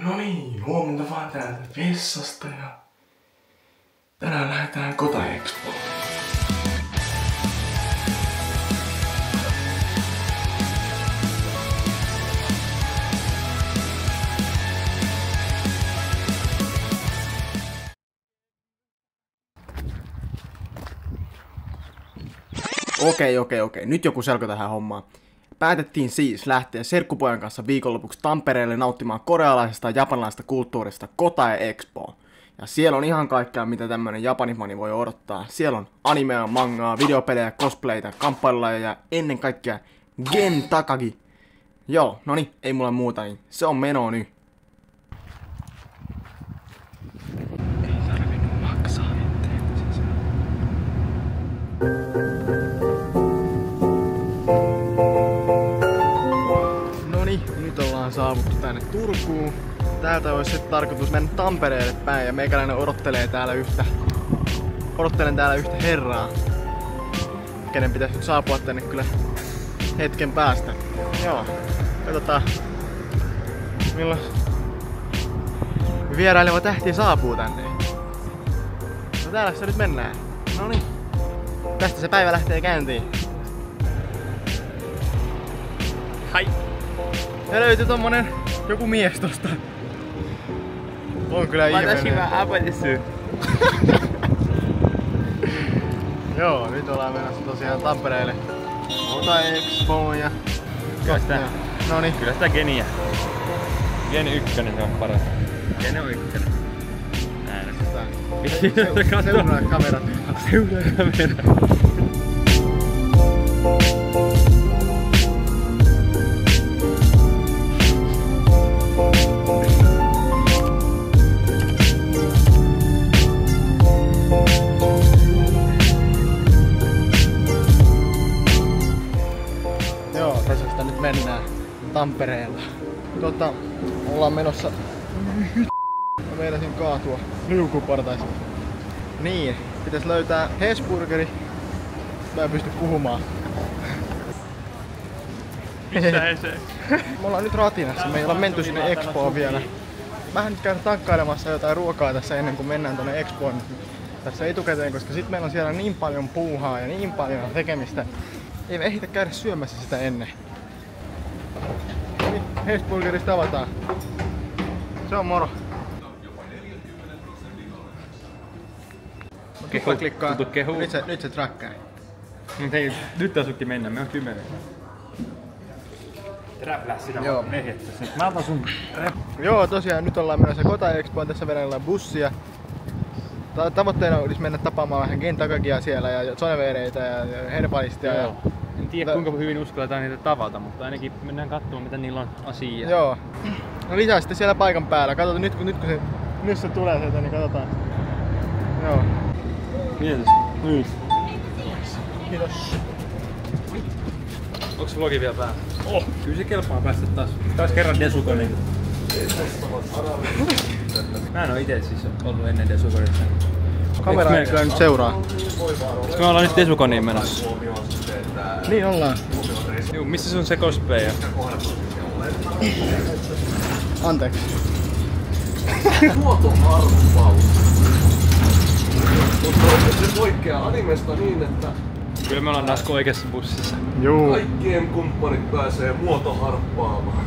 No niin, huomenta vaan täältä vessasta ja tänään lähdetään Kota Expoon. Okei. Nyt joku selko tähän hommaan. Päätettiin siis lähteä serkkupojan kanssa viikonlopuksi Tampereelle nauttimaan korealaisesta ja japanilaisesta kulttuurista Kota Expoon. Ja siellä on ihan kaikkea, mitä tämmönen japanimani voi odottaa. Siellä on animea, mangaa, videopelejä, cosplayta, kamppailulajeja ja ennen kaikkea Gen Takagi. Joo, noni, ei mulla muuta, niin se on meno nyt. Ei tarvinnut maksaa mitään sisään. Nyt ollaan saavuttu tänne Turkuun. Täältä olisi sitten tarkoitus mennä Tampereelle päin ja meikäläinen odottelen täällä yhtä herraa, kenen pitäisi nyt saapua tänne kyllä hetken päästä. Joo, katsotaan milloin vieraileva tähti saapuu tänne. No täällä se nyt mennään. Noniin, tästä se päivä lähtee käyntiin. Hai! Ja löytyi tommonen joku mies tosta. On kyllä ihmeellinen. Joo, nyt ollaan menossa tosiaan Tampereelle Kota Expoon ja... Noniin. Kyllä sitä Geniä. Gen 1 se on paras. Gen on 1. Seunaa kamerat. Joo, tästä nyt mennään Tampereella. Ollaan menossa... Mä meinasin kaatua liukuportaista. Niin, pitäis löytää Hesburgeri. Mä en pysty puhumaan. Missä Hese? Me ollaan nyt Ratinassa, me ei olla menty sinne Expoon vielä. Mähän nyt käyn tankkailemassa jotain ruokaa tässä ennen kuin mennään tonne Expoon tässä etukäteen, koska sit meillä on siellä niin paljon puuhaa ja niin paljon tekemistä. Ei me ehditä käydä syömässä sitä ennen. Hesburgerista avataan. Se on moro. Klikkaa. Nyt se trackkaa. Hei, nyt tasukki mennä, me on 10. Räplää sitä vaan mehjettäs. Mä otan sun Joo, tosiaan nyt ollaan menossa Kota Expoon, tässä vedellään bussia. Tavoitteena olisi mennä tapaamaan vähän Gen Takagia siellä ja Sonevereitä ja Herbalistia. Joo. En tiedä kuinka hyvin uskalletaan niitä tavata, mutta ainakin mennään katsomaan mitä niillä on asiaa. Joo. No lisää sitten siellä paikan päällä. Katsotaan nyt kun se tulee sieltä, niin katsotaan. Joo. Mietis. Nyt. Kiitos. Onks vlogi vielä päällä? Kyllä se kelpaa päästä taas kerran Desukonin. Mä en oo ite siis ollut ennen Desukonissa. Kamera ei kyllä nyt seuraa. Me ollaan nyt Desukoniin menossa. Niin ollaan. Juu, missä se on se cosplay? Anteeksi. Muotoharppaus. Mutta se poikkeaa animesta niin, että Kyllä me ollaan Nasku oikeassa bussissa. Juu. kaikkien kumppanit pääsee muotoharppaamaan.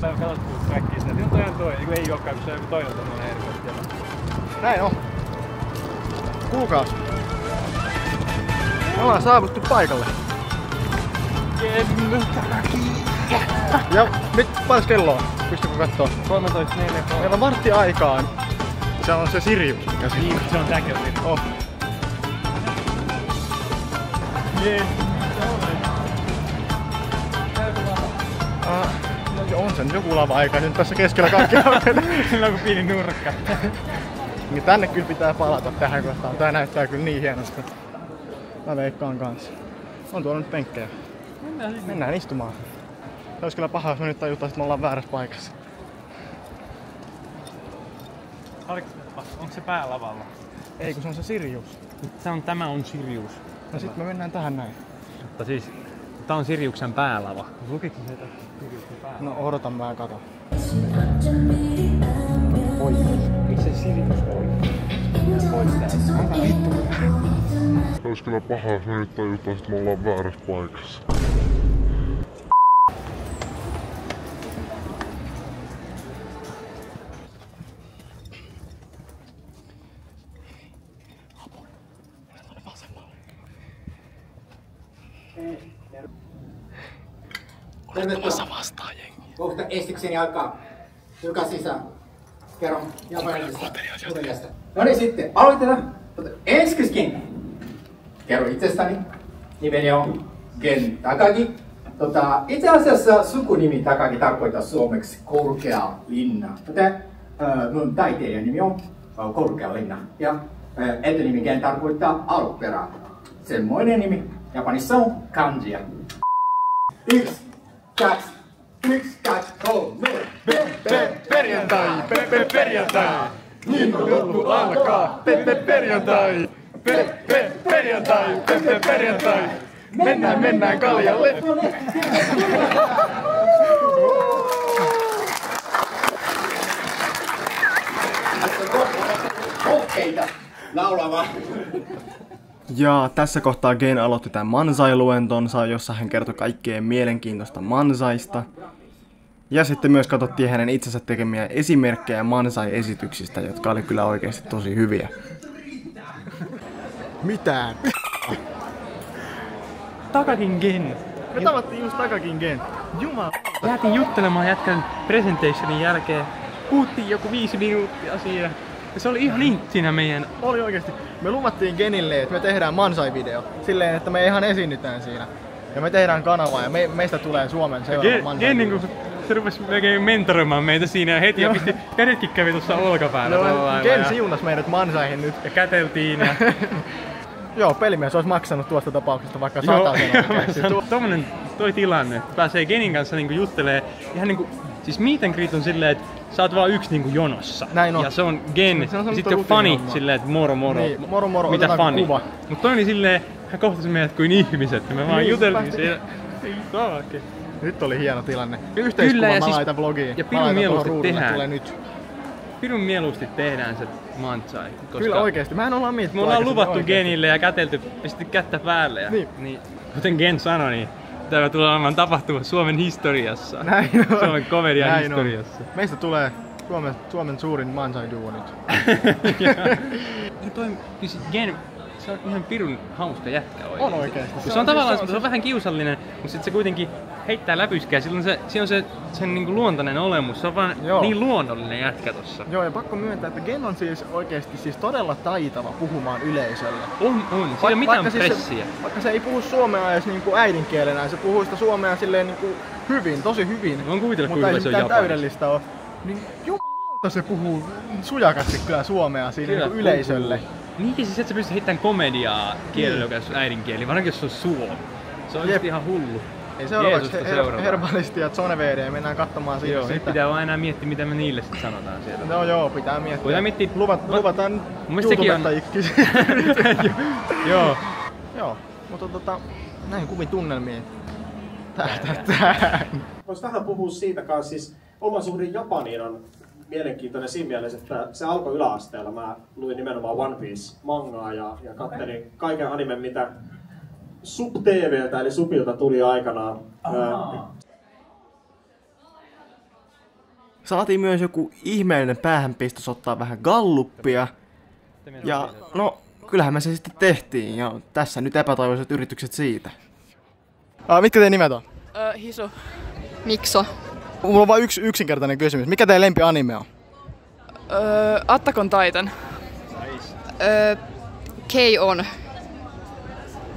Mä oon katsottu kaikkia sitä, että toi on toi, ei olekaan, kun se on joku toinen tommonen eri kohtia. Näin on. Kuukausi. Me ollaan saavuttu paikalle. Ja nyt paljon kello on? Pystytkö kattoo? 13.4. Meillä on vartti aikaan. Se on se Sirius. Niin, se on tääkin. Oh. Jee. On se nyt joku lava-aika nyt tässä keskellä kaikki aukeaa. Sillä on kuin pieni nurkka. Niin tänne kyllä pitää palata tähän kohtaan. Tää näyttää kyllä niin hienosti. Mä veikkaan kanssa. On tuolla nyt penkkejä. Mennään istumaan. Se olisi kyllä paha, jos me nyt tajutaan, että me ollaan väärässä paikassa. Onko se päälavalla? Ei, kun se on se Sirius. Tämä on Sirius. No sit me mennään tähän näin. Mutta siis, tää on Siriuksen päälava. Lukitko se Siriuksen päälava? No odotan, mä katon. Ois kyllä paha, jos me nyt tajutaan, että me ollaan väärässä paikassa. Olettamassa vastaan jengi. Kohta esitykseni alkaa. Joka sisään. Kerro japanilaisesta uteliasta. No niin sitten, aloitetaan. Ensiksikin. Kerro itsestäni. Nimeni on Gen Takagi. Itse asiassa sukunimi Takagi tarkoittaa suomeksi korkea linna. Joten mun taiteilijan nimi on korkea linna. Ja etunimi Gen tarkoittaa alkuperä. Semmoinen nimi Japanissa on kanjia. 1, 2, 3. Perjantai! Perjantai! Niin on joku alkaa! Perjantai! Perjantai! Perjantai! Mennään kaljalle! Ohkeita laulava. Ja tässä kohtaa Gen aloitti tämän Manzai-luentonsa, jossa hän kertoi kaikkea mielenkiintoista Manzaista. Ja sitten myös katsottiin hänen itsensä tekemiä esimerkkejä Manzai-esityksistä, jotka oli kyllä oikeasti tosi hyviä. Mitään? Takagin Gen. Me tavattiin just Takagin Gen. Jumala. Jäätiin juttelemaan jätkän presentationin jälkeen. Puhuttiin joku 5 minuuttia siinä. Ja se oli ihan siinä meidän... Oli oikeesti. Me luvattiin Genille, että me tehdään Manzai-video. Silleen, että me ihan esiinnytään siinä. Ja me tehdään kanavaa ja meistä tulee Suomen seuraava Manzai-video. Gen niinku se rupesi melkein mentoroimaan meitä siinä ja heti ja pisti kädetkin kävi tuossa olkapäällä. Gen siunas meidät Manzaihin nyt. Ja käteltiin ja... Joo, pelimies olisi maksanut tuosta tapauksesta vaikka 100 €. Tommonen toi tilanne, että pääsee Genin kanssa niinku juttelee ihan niinku... Siis meet and greet on silleen, että sä oot vaan yksi niinku jonossa. Näin on. Ja se on Gen. Se on sitten fani silleen, että moro. Niin, moro, mitä fani. Kuva. Mut toi oli silleen, hän kohtasi meidät kuin ihmiset. Ja me vaan juteltiin siellä. Nyt oli hieno tilanne. Yhteiskuva mä laitan vlogiin. Ja pidun mieluusti tehdään. Tulee nyt. Pidun mieluusti tehdään se Manzai. Kyllä oikeesti, mehän ollaan mietitty. Me ollaan luvattu oikeasti Genille ja kätelty, pistetty kättä päälle. Ja, niin. Kuten Gen sanoi, niin tämä tulee olemaan tapahtuma Suomen historiassa. Näin on. Suomen komedian historiassa. On. Meistä tulee Suomen suurin Manzai-duo nyt. Gen, se on ihan pirun hauska jätkä oikeesti. On oikeesti. Se on tavallaan se on vähän kiusallinen, mutta sit se kuitenkin heittää läpyskää. Silloin se on sen niinku luontainen olemus. Se on vaan niin luonnollinen jätkä tossa. Joo, ja pakko myöntää, että Gen on siis oikeesti todella taitava puhumaan yleisölle. On. Siinä ei ole mitään pressiä. Vaikka se ei puhu suomea edes niinku äidinkielenä, se puhuu sitä suomea silleen niinku hyvin, tosi hyvin. Voin kuvitella, mutta ei se on mitään täydellistä ole. Niin jumalauta se puhuu sujakasti kyllä suomea siinä niinku yleisölle. Niinkin siis, että sä pystyt heittämään komediaa kielellä, joka on äidinkieli, varsinkin jos se on suomi. Se on just ihan hullu. Ei seuraavaksi Herbalisti ja Zonevede ja mennään katsomaan siitä. Joo, nyt pitää vaan enää miettiä, mitä me niille sit sanotaan sieltä. No joo, pitää miettiä. Voidaan miettiä... Luvataan YouTubettajiksi. Joo. Joo, mutta näin kuvin tunnelmiin. Voisi vähän puhua siitä kanssa, siis oma suhde Japaniin on mielenkiintoinen siinä mielessä, että se alkoi yläasteella. Mä luin nimenomaan One Piece-mangaa ja katselin kaiken animen, mitä Sub-TVltä eli Subilta tuli aikanaan. Saatiin myös joku ihmeellinen päähänpistos ottaa vähän galluppia. Ja no, kyllähän me se sitten tehtiin ja tässä nyt epätoivoiset yritykset siitä. Mitkä teidän nimet on? Hisu. Mikso. Mulla on vaan yksi yksinkertainen kysymys. Mikä teidän lempi anime on? Attack on Titan. K-On.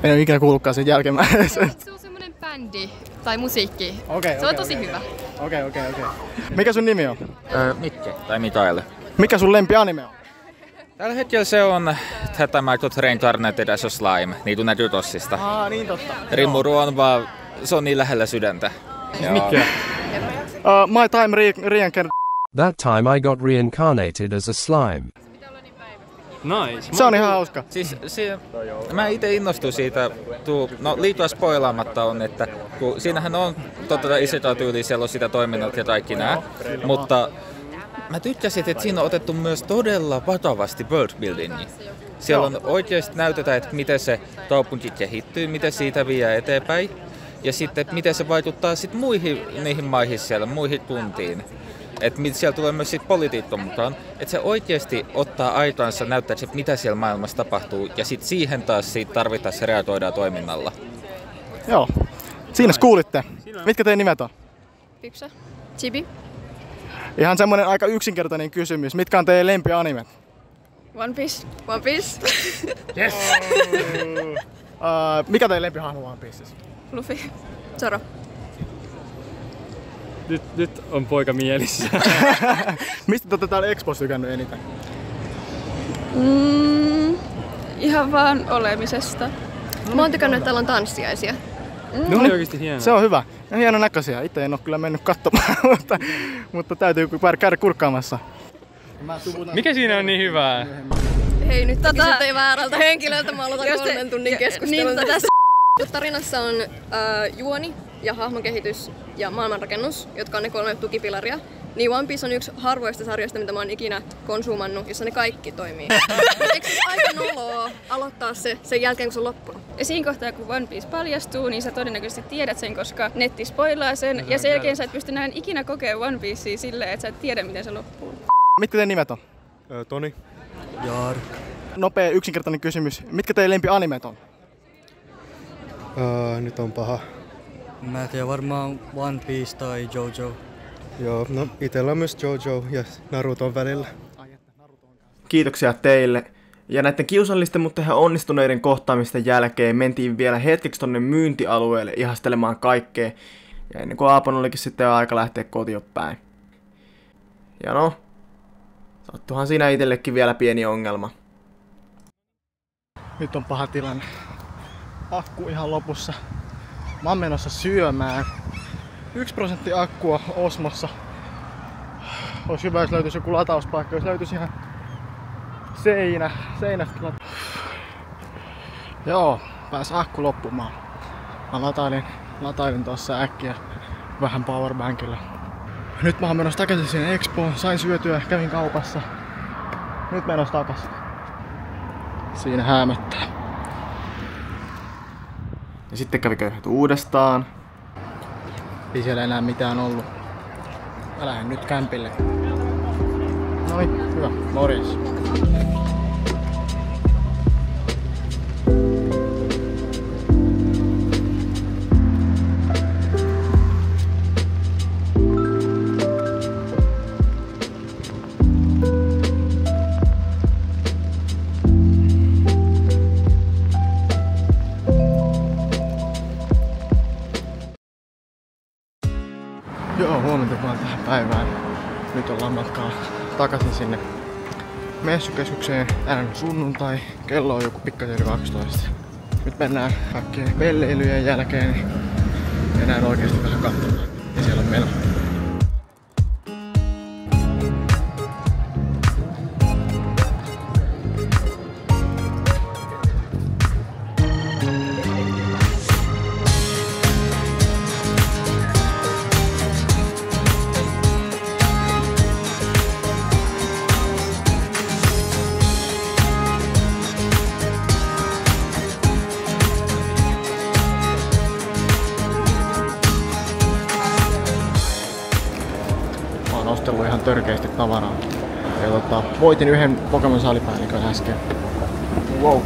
En ole ikinä kuullutkaan sen jälkimmäisen. Se on semmonen bändi tai musiikki. Se on tosi hyvä. Okei. Mikä sun nimi on? Mikke tai Mikael. Mikä sun lempi anime on? Tällä hetkellä se on tätä Michael Reincarnated as a Slime, niitä näkyy tossista. Niin totta. Rimuru on vaan, se on niin lähellä sydäntä. Mikä? My time reincarnated. That time I got reincarnated as a slime. Nice. Se on ihan hauska. Siis mä itse innostuin siitä, liityä spoilaamatta on, että kun siinähän on Isekai-tyyli, siellä on sitä toiminnot ja kaikki nää, mutta mä tykkäsin, että siinä on otettu myös todella vakavasti worldbuildingi. Siellä on oikeasti näytetään, että miten se kaupunki kehittyy, miten siitä vie eteenpäin ja sitten miten se vaikuttaa sitten niihin maihin siellä, muihin kuntiin. Että siellä tulee myös sit politiikka mukaan, että se oikeasti ottaa aikaansa näyttää, että mitä siellä maailmassa tapahtuu ja sitten siihen taas tarvittaessa reagoidaan toiminnalla. Joo. Siinä kuulitte. Mitkä teidän nimet on? Pyksa. Chibi. Ihan semmonen aika yksinkertainen kysymys. Mitkä on teidän lempianimet? One Piece. One Piece. Yes! Mikä teidän lempihahmo One Piecessa? Luffy. Zoro. Nyt on poika mielissä. Mistä te olette täällä Expossa tykännyt eniten? Ihan vaan olemisesta. Mä oon tykännyt, että täällä on tanssiaisia. Ne oli oikeesti hienoa. Se on hyvä. Ja hieno näköisiä. Itse en oo kyllä mennyt katsomaan, mutta täytyy käydä kurkkaamassa. Mikä siinä on niin hyvää? Hei, nyt kysytte väärältä henkilöltä. Mä aloitan 3 tunnin keskustelun. Niin, tässä tarinassa on juoni ja hahmokehitys ja maailmanrakennus, jotka on ne 3 tukipilaria. Niin One Piece on yksi harvoista sarjoista, mitä mä oon ikinä konsumannut, jossa ne kaikki toimii. Eikö se aika noloa aloittaa se sen jälkeen, kun se on loppunut? Ja siinä kohtaa, kun One Piece paljastuu, niin sä todennäköisesti tiedät sen, koska netti spoilaa sen. Ja sen jälkeen sä et pysty näin ikinä kokemaan One Piecea silleen, että sä et tiedä, miten se loppuu. Mitkä teidän nimet on? Toni. Jaar. Nopea yksinkertainen kysymys. Mitkä teidän lempianimet on? Nyt on paha. Mä en tiedä, varmaan One Piece tai JoJo. Joo, no itellä on myös JoJo ja Naruton välillä. Kiitoksia teille. Ja näiden kiusallisten, mutta ihan onnistuneiden kohtaamisten jälkeen mentiin vielä hetkeksi tonne myyntialueelle ihastelemaan kaikkea. Ja ennen kuin Aapon olikin sitten aika lähteä kotiin päin. Ja no, sattuhan siinä itsellekin vielä pieni ongelma. Nyt on paha tilanne. Akku ihan lopussa. Mä oon menossa syömään. 1% akkua Osmossa. Olisi hyvä, jos löytyisi joku latauspaikka, jos löytyisi ihan seinästä. Joo, pääsi akku loppumaan. Mä latailin tossa äkkiä vähän powerbankilla. Nyt mä oon menossa takaisin sinne Expoon, sain syötyä, kävin kaupassa. Nyt menossa takaisin. Siinä häämöttää. Ja sitten kävi köyhät uudestaan. Ei siellä enää mitään ollut. Mä lähden nyt kämpille. Noin, hyvä. Morjes. Joo, huomenta vaan tähän päivään. Nyt ollaan matkaa takaisin sinne messukeskukseen. Tänään on sunnuntai. Kello on joku pikkasen yli 12. Nyt mennään kaikkien pelleilyjen jälkeen. Mennään oikeesti vähän katsomaan. Ja siellä on meno. Ostellut ihan törkeästi tavaraa. Ja voitin yhden Pokemon-salipäällikön äsken. Wow.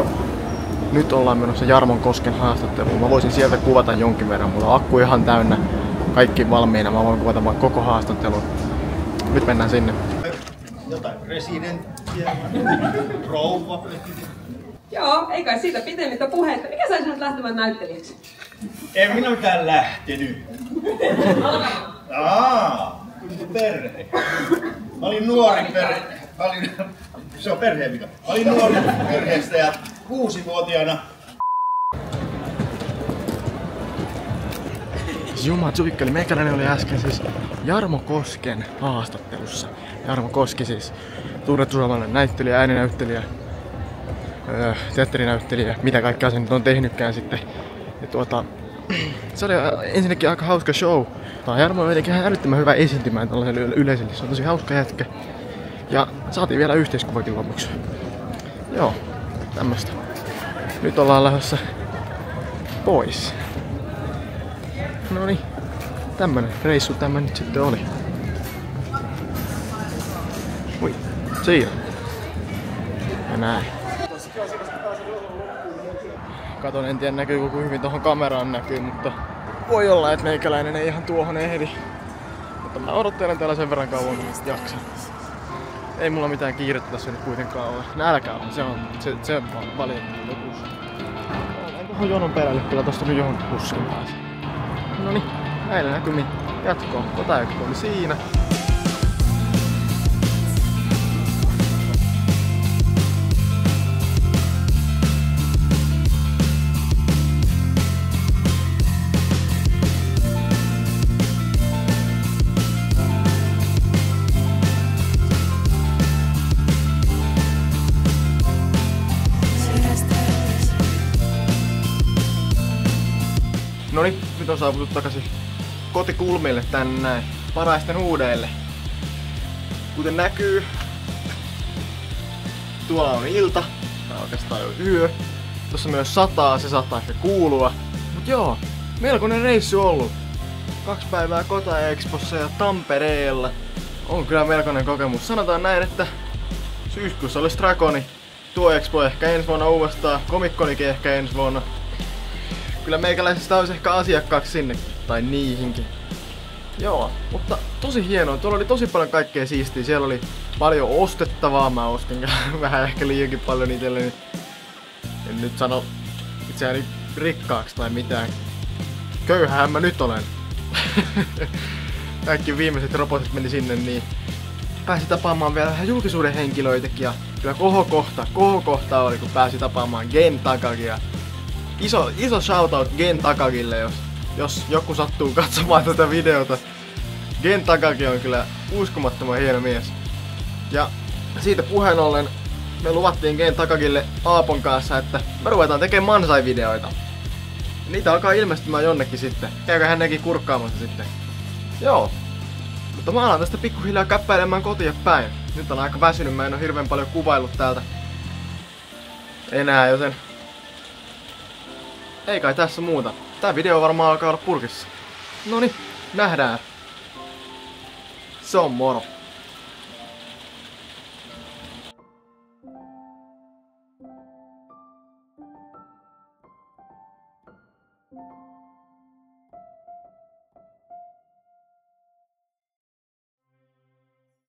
Nyt ollaan menossa Jarmon Kosken haastatteluun. Mä voisin sieltä kuvata jonkin verran, mutta akku ihan täynnä. Kaikki valmiina. Mä voin kuvata vaan koko haastattelun. Nyt mennään sinne. Jotain presidenttiä, rouva. Joo, ei kai siitä pitemmittä puhetta. Mikä sai sinut lähtemään näyttelijäksi? En minä mitään lähtenyt. Perhe. Mä olin nuori perhe. Se on perheen vika. Mä olin nuori perheestä ja 6-vuotiaana. Juma tsuikkeli, meikäläinen oli äsken siis Jarmo Kosken haastattelussa. Jarmo Koski siis tunnettu suomalainen näyttelijä, ääninäyttelijä. teatterinäyttelijä, mitä kaikkea se nyt on tehnytkään sitten. Ja se oli ensinnäkin aika hauska show. Jarmo on jotenkin ihan älyttömän hyvä esiintymään tällaiselle yleisölle. Se on tosi hauska jätkä. Ja saatiin vielä yhteiskuvakin lopuksi. Joo, tämmöstä. Nyt ollaan lähdössä pois. Noniin, tämmönen reissu tämä nyt sitten oli. Ui, siinä. Ja näin. Katon, en tiedä näkyy kuinka hyvin tohon kameraan näkyy, mutta voi olla, että meikäläinen ei ihan tuohon ehdi. Mutta mä odottelen täällä sen verran kauan, kun jaksan. Ei mulla mitään kiirettä tässä nyt kuitenkaan ole. Nälkä on, se on vaan valitettava lopussa. Olen tuohon jonon perälle, kyllä tosta nyt johonkin bussiin pääsee. Noniin, näillä näkymin jatkoon. Kota-Expo oli siinä. Noniin, nyt on saavuttu takaisin kotikulmille tänne näin Paraisten huudeille. Kuten näkyy, tuolla on ilta, tai oikeastaan jo yö. Tossa myös sataa, se saattaa ehkä kuulua. Mut joo, melkoinen reissu ollut. 2 päivää Kota-Expossa ja Tampereella. On kyllä melkoinen kokemus. Sanotaan näin, että syyskuussa olisi Drakoni. Tuo Expo ehkä ensi vuonna uudestaan, Comic-Conikin ehkä ensi vuonna. Kyllä meikäläisistä olisi ehkä asiakkaaksi sinne, tai niihinkin. Joo, mutta tosi hienoa. Tuolla oli tosi paljon kaikkea siistiä. Siellä oli paljon ostettavaa. Mä ostin vähän ehkä liiankin paljon itselleni. En nyt sano itseäni rikkaaksi tai mitään. Köyhähän mä nyt olen. Kaikki viimeiset robotit meni sinne, niin pääsi tapaamaan vielä vähän julkisuuden henkilöitäkin. Ja kyllä kohokohta oli, kun pääsi tapaamaan Gen Takagia. Iso shoutout Gen Takagille, jos joku sattuu katsomaan tätä videota. Gen Takagi on kyllä uskomattoman hieno mies. Ja siitä puheen ollen me luvattiin Gen Takagille Aapon kanssa, että me ruvetaan tekemään Mansai-videoita. Niitä alkaa ilmestymään jonnekin sitten. Käykö nekin kurkkaamassa sitten? Joo. Mutta mä alan tästä pikkuhiljaa käppäilemään kotia päin. Nyt on aika väsynyt, mä en oo hirveän paljon kuvaillut täältä enää, joten ei kai tässä muuta. Tää video varmaan alkaa olla purkissa. Noniin, nähdään. Se on moro.